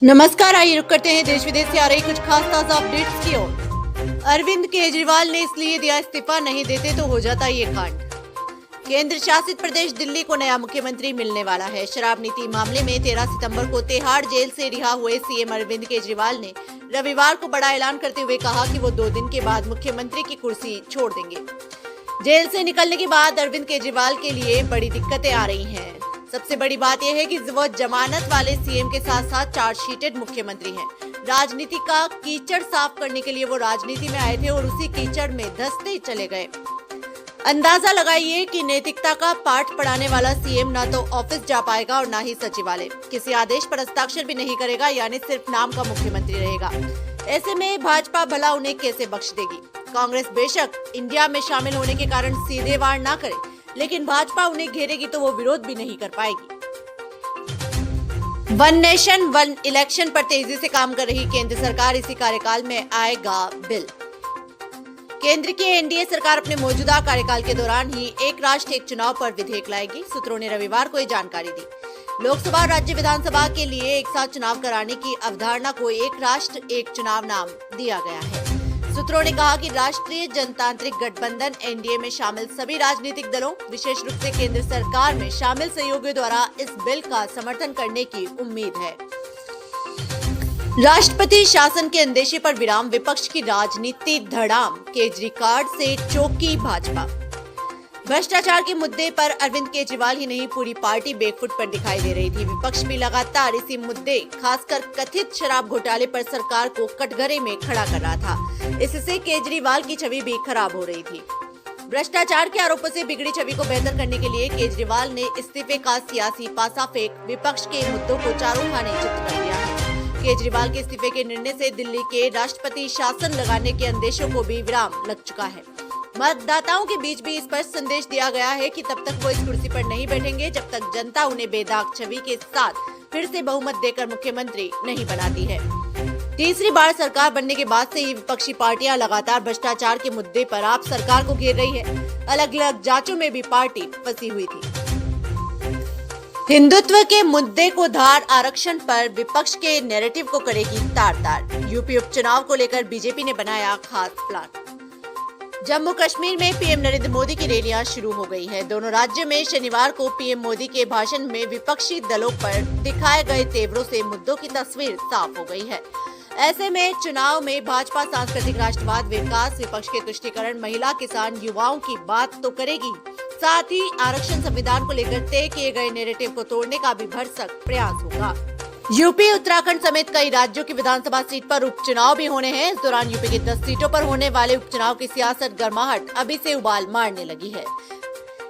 नमस्कार, आइए रुक करते हैं देश विदेश से आ रही कुछ खास ताजा अपडेट्स की ओर। अरविंद केजरीवाल ने इसलिए दिया इस्तीफा, नहीं देते तो हो जाता ये कांड। केंद्र शासित प्रदेश दिल्ली को नया मुख्यमंत्री मिलने वाला है। शराब नीति मामले में 13 सितंबर को तिहाड़ जेल से रिहा हुए सीएम अरविंद केजरीवाल ने रविवार को बड़ा ऐलान करते हुए कहा कि वो 2 दिन के बाद मुख्यमंत्री की कुर्सी छोड़ देंगे। जेल से निकलने के बाद अरविंद केजरीवाल के लिए बड़ी दिक्कतें आ रही हैं। सबसे बड़ी बात यह है कि वह जमानत वाले सीएम के साथ साथ चार्जशीटेड मुख्यमंत्री हैं। राजनीति का कीचड़ साफ करने के लिए वो राजनीति में आए थे और उसी कीचड़ में धंसते चले गए। अंदाजा लगाइए कि नैतिकता का पाठ पढ़ाने वाला सीएम ना तो ऑफिस जा पाएगा और ना ही सचिवालय, किसी आदेश पर हस्ताक्षर भी नहीं करेगा, यानी सिर्फ नाम का मुख्यमंत्री रहेगा। ऐसे में भाजपा भला उन्हें कैसे बख्श देगी। कांग्रेस बेशक इंडिया में शामिल होने के कारण सीधे वार ना करे, लेकिन भाजपा उन्हें घेरेगी तो वो विरोध भी नहीं कर पाएगी। वन नेशन वन इलेक्शन पर तेजी से काम कर रही केंद्र सरकार, इसी कार्यकाल में आएगा बिल। केंद्र की एनडीए सरकार अपने मौजूदा कार्यकाल के दौरान ही एक राष्ट्र एक चुनाव पर विधेयक लाएगी। सूत्रों ने रविवार को ये जानकारी दी। लोकसभा और राज्य विधानसभा के लिए एक साथ चुनाव कराने की अवधारणा को एक राष्ट्र एक चुनाव नाम दिया गया है। सूत्रों ने कहा कि राष्ट्रीय जनतांत्रिक गठबंधन एनडीए में शामिल सभी राजनीतिक दलों, विशेष रूप से केंद्र सरकार में शामिल सहयोगियों द्वारा इस बिल का समर्थन करने की उम्मीद है। राष्ट्रपति शासन के अंदेशे पर विराम, विपक्ष की राजनीति धड़ाम, केजरीवाल से चौंकी भाजपा। भ्रष्टाचार के मुद्दे पर अरविंद केजरीवाल ही नहीं, पूरी पार्टी बैकफुट पर दिखाई दे रही थी। विपक्ष भी लगातार इसी मुद्दे, खासकर कथित शराब घोटाले पर सरकार को कटघरे में खड़ा कर रहा था। इससे केजरीवाल की छवि भी खराब हो रही थी। भ्रष्टाचार के आरोपों से बिगड़ी छवि को बेहतर करने के लिए केजरीवाल ने इस्तीफे का सियासी पासा फेंक विपक्ष के मुद्दों को चारों खाने चित कर दिया है। केजरीवाल के इस्तीफे के निर्णय से दिल्ली के राष्ट्रपति शासन लगाने के अंदेशों को भी विराम लग चुका है। मतदाताओं के बीच भी स्पष्ट संदेश दिया गया है कि तब तक वो इस कुर्सी पर नहीं बैठेंगे जब तक जनता उन्हें बेदाग छवि के साथ फिर से बहुमत देकर मुख्यमंत्री नहीं बनाती है। तीसरी बार सरकार बनने के बाद से ही विपक्षी पार्टियां लगातार भ्रष्टाचार के मुद्दे पर आप सरकार को घेर रही है। अलग अलग जांचों में भी पार्टी फंसी हुई थी। हिंदुत्व के मुद्दे को धार, आरक्षण पर विपक्ष के नैरेटिव को करेगी तार-तार। यूपी उपचुनाव को लेकर बीजेपी ने बनाया खास प्लान। जम्मू कश्मीर में पीएम नरेंद्र मोदी की रैलियां शुरू हो गई है। दोनों राज्यों में शनिवार को पीएम मोदी के भाषण में विपक्षी दलों पर दिखाए गए तेवरों से मुद्दों की तस्वीर साफ हो गई है। ऐसे में चुनाव में भाजपा सांस्कृतिक राष्ट्रवाद, विकास, विपक्ष के तुष्टीकरण, महिला, किसान, युवाओं की बात तो करेगी, साथ ही आरक्षण संविधान को लेकर तय किए गए नैरेटिव को तोड़ने का भी भरसक प्रयास होगा। यूपी, उत्तराखंड समेत कई राज्यों की विधानसभा सीट पर उपचुनाव भी होने हैं। इस दौरान यूपी की 10 सीटों पर होने वाले उपचुनाव की सियासत गर्माहट अभी से उबाल मारने लगी है।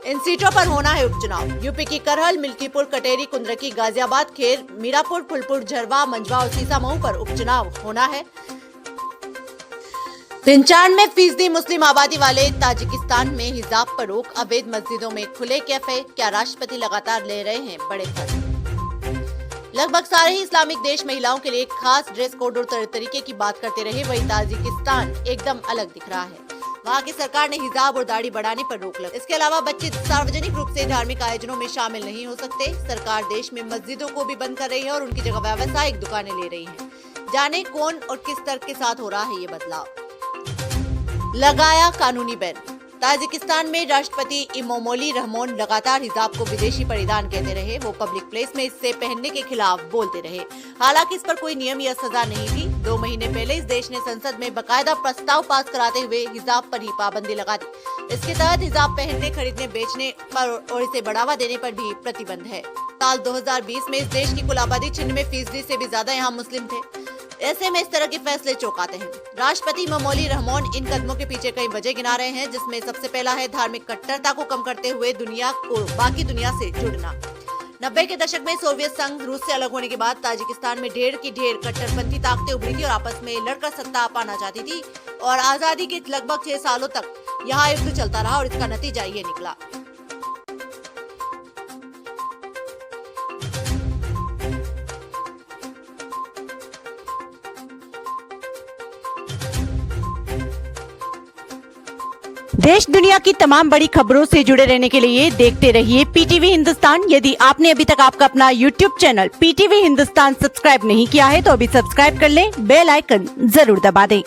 इन सीटों पर होना है उपचुनाव। यूपी की करहल, मिल्कीपुर, कटेरी, कुंद्रकी, गाजियाबाद, खेर, मीरापुर, फुलपुर, झरवा, मंझवा और सीसामऊ पर उपचुनाव होना है। 95% मुस्लिम आबादी वाले ताजिकिस्तान में हिजाब पर रोक, अवैध मस्जिदों में खुले कैफे, क्या राष्ट्रपति लगातार ले रहे हैं बड़े कदम। लगभग सारे ही इस्लामिक देश महिलाओं के लिए खास ड्रेस कोड और तरीके की बात करते रहे, वही ताजिकिस्तान एकदम अलग दिख रहा है। वहाँ की सरकार ने हिजाब और दाढ़ी बढ़ाने पर रोक लगा। इसके अलावा बच्चे सार्वजनिक रूप से धार्मिक आयोजनों में शामिल नहीं हो सकते। सरकार देश में मस्जिदों को भी बंद कर रही है और उनकी जगह व्यावसायिक दुकानें ले रही है। जाने कौन और किस तर्क के साथ हो रहा है ये बदलाव। लगाया कानूनी बैन। ताजिकिस्तान में राष्ट्रपति इमोमोली रहमोन लगातार हिजाब को विदेशी परिधान कहते रहे। वो पब्लिक प्लेस में इससे पहनने के खिलाफ बोलते रहे। हालांकि इस पर कोई नियम या सजा नहीं थी। 2 महीने पहले इस देश ने संसद में बकायदा प्रस्ताव पास कराते हुए हिजाब पर ही पाबंदी लगा दी। इसके तहत हिजाब पहनने, खरीदने, बेचने पर और इसे बढ़ावा देने पर भी प्रतिबंध है। साल 2020 में इस देश की कुल आबादी 96% से भी ज्यादा यहाँ मुस्लिम थे। ऐसे में इस तरह के फैसले चौंकाते हैं। राष्ट्रपति इमोमोली रहमोन इन कदमों के पीछे कई वजह गिना रहे हैं, जिसमें सबसे पहला है धार्मिक कट्टरता को कम करते हुए दुनिया को बाकी दुनिया से जुड़ना। 90 के दशक में सोवियत संघ रूस से अलग होने के बाद ताजिकिस्तान में ढेर की ढेर कट्टरपंथी ताकतें उभरी थी और आपस में लड़कर सत्ता पाना चाहती थी। और आजादी के लगभग 6 सालों तक यहाँ युद्ध चलता रहा और इसका नतीजा ये निकला। देश दुनिया की तमाम बड़ी खबरों से जुड़े रहने के लिए देखते रहिए पीटीवी हिंदुस्तान। यदि आपने अभी तक आपका अपना YouTube channel PTV Hindustan subscribe नहीं किया है तो अभी सब्सक्राइब कर लें, बेल आइकन जरूर दबा दें।